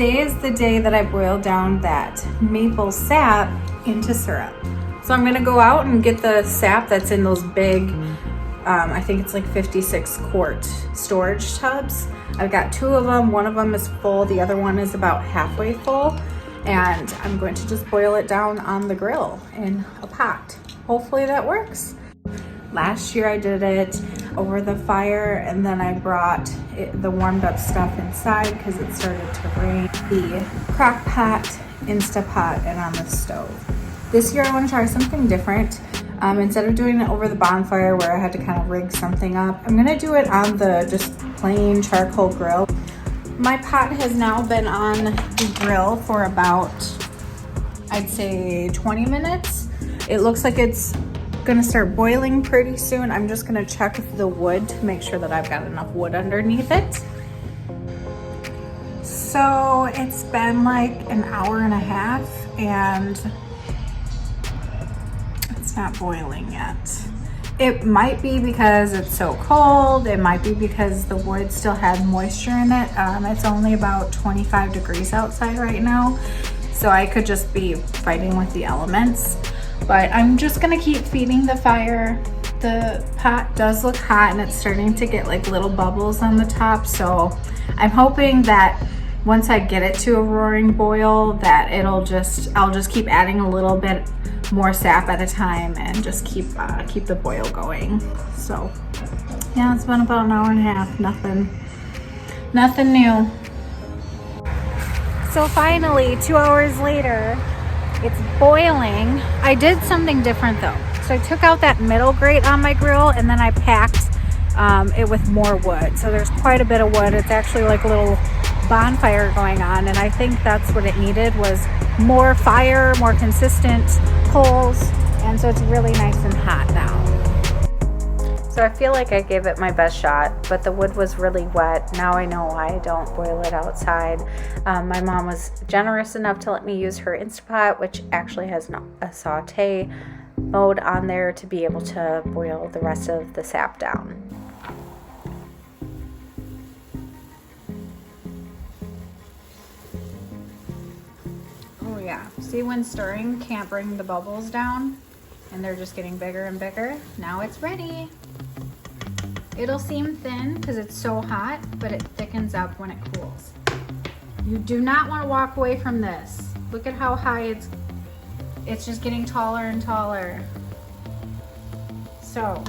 Today is the day that I boiled down that maple sap into syrup. So I'm gonna go out and get the sap that's in those big, I think it's like 56 quart storage tubs. I've got 2 of them. One of them is full, the other one is about halfway full. And I'm going to just boil it down on the grill in a pot. Hopefully that works. Last year I did it over the fire, and then I brought the warmed up stuff inside because it started to rain. The crock pot, insta pot, and on the stove. This year I want to try something different. Instead of doing it over the bonfire where I had to kind of rig something up, I'm gonna do it on the just plain charcoal grill. My pot has now been on the grill for about, I'd say 20 minutes. It looks like it's gonna start boiling pretty soon. I'm just gonna check the wood to make sure that I've got enough wood underneath it. So it's been like an hour and a half and it's not boiling yet. It might be because it's so cold. It might be because the wood still had moisture in it. It's only about 25 degrees outside right now, so I could just be fighting with the elements. But I'm just gonna keep feeding the fire. The pot does look hot and it's starting to get like little bubbles on the top. So I'm hoping that once I get it to a roaring boil that I'll just keep adding a little bit more sap at a time and just keep the boil going. So yeah, it's been about an hour and a half, nothing new. So finally, 2 hours later, it's boiling. I did something different though. So I took out that middle grate on my grill and then I packed it with more wood. So there's quite a bit of wood. It's actually like a little bonfire going on, and I think that's what it needed, was more fire, more consistent coals, and so it's really nice and hot now. So I feel like I gave it my best shot, but the wood was really wet. Now I know why I don't boil it outside. My mom was generous enough to let me use her Instapot, which actually has a saute mode on there to be able to boil the rest of the sap down. Oh yeah, see when stirring can't bring the bubbles down and they're just getting bigger and bigger? Now it's ready. It'll seem thin because it's so hot, but it thickens up when it cools. You do not want to walk away from this. Look at how high it's just getting taller and taller. So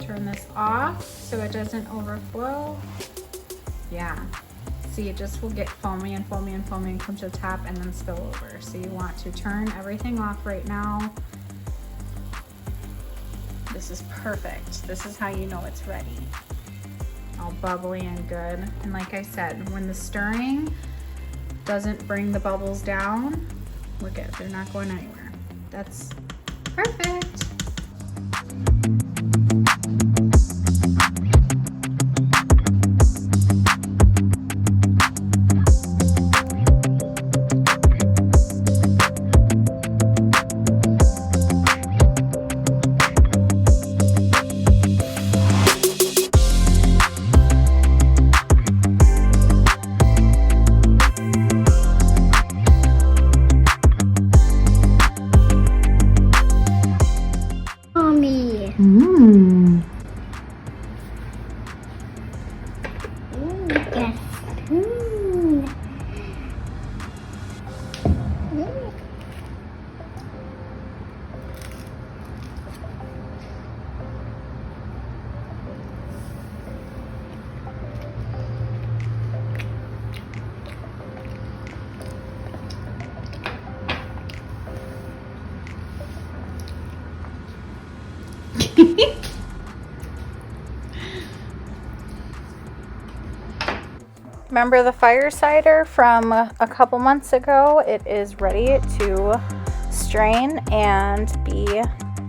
turn this off so it doesn't overflow. Yeah, see, it just will get foamy and foamy and foamy and come to the top and then spill over. So you want to turn everything off right now. This is perfect. This is how you know it's ready. All bubbly and good. And like I said, when the stirring doesn't bring the bubbles down, look at it, they're not going anywhere. That's perfect. Remember the fire cider from a couple months ago? It is ready to strain and be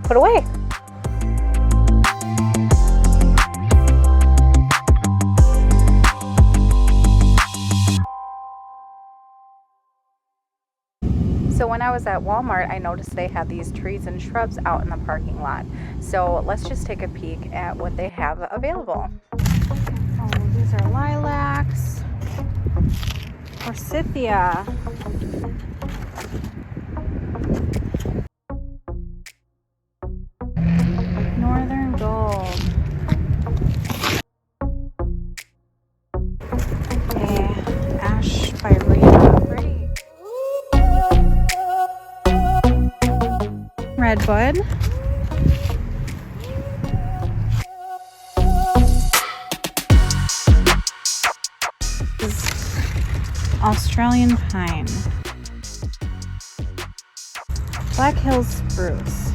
put away. So when I was at Walmart, I noticed they had these trees and shrubs out in the parking lot. So let's just take a peek at what they have available. Oh, these are lilacs. Forsythia. Northern Gold. Okay, Ash Spirita. Pretty. Redwood. This is Australian pine. Black Hills spruce.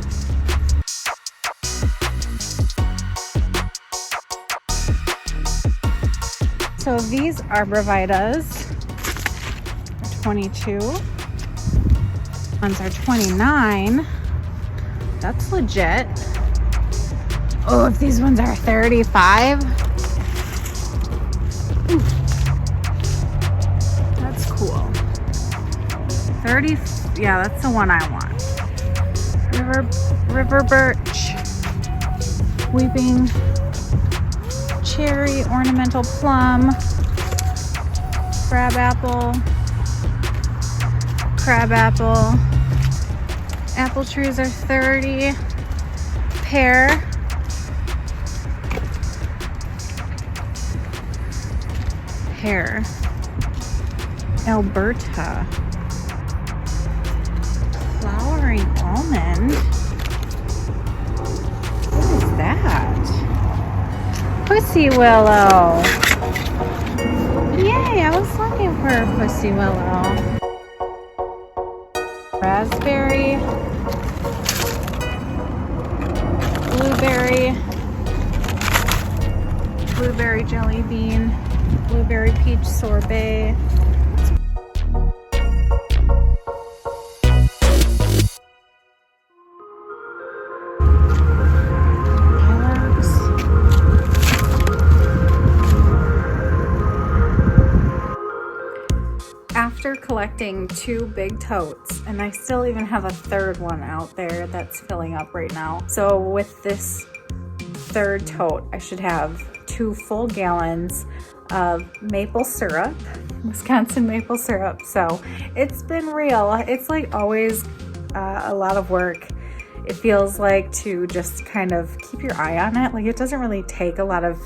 So these arborvitaes are 22. Ones are 29. That's legit. Oh, if these ones are 35. Ooh. That's cool. 30, yeah, that's the one I want. River birch, weeping cherry, ornamental plum, crab apple, apple trees are 30, pear, Alberta, flowering almond. What is that? Pussy willow. Yay, I was looking for a pussy willow. Raspberry, blueberry jelly bean, blueberry peach sorbet. After collecting 2 big totes, and I still even have a third one out there that's filling up right now. So with this third tote, I should have 2 full gallons of maple syrup, Wisconsin maple syrup. So it's been real. It's like always a lot of work. It feels like to just kind of keep your eye on it. Like it doesn't really take a lot of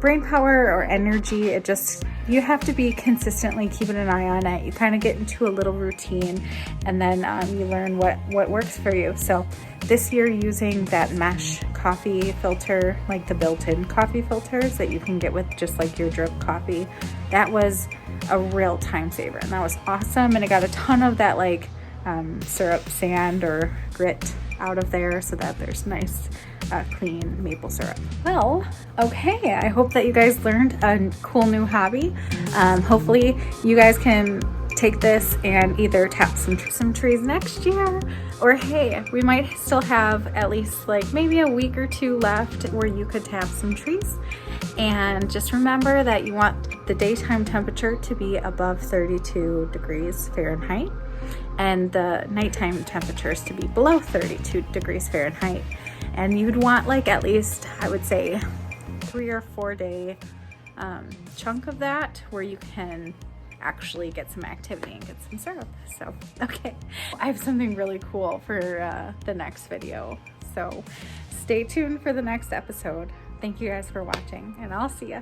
brain power or energy. It just, you have to be consistently keeping an eye on it. You kind of get into a little routine, and then you learn what works for you. So this year, using that mesh coffee filter, like the built-in coffee filters that you can get with just like your drip coffee, that was a real time saver, and that was awesome. And I got a ton of that like syrup sand or grit out of there, so that there's nice clean maple syrup. Well, okay, I hope that you guys learned a cool new hobby. Hopefully you guys can take this and either tap some trees next year, or hey, we might still have at least like maybe a week or 2 left where you could tap some trees. And just remember that you want the daytime temperature to be above 32 degrees Fahrenheit and the nighttime temperatures to be below 32 degrees Fahrenheit. And you'd want like at least, I would say, 3 or 4 day chunk of that where you can actually get some activity and get some syrup. So, okay, I have something really cool for the next video. So stay tuned for the next episode. Thank you guys for watching, and I'll see ya.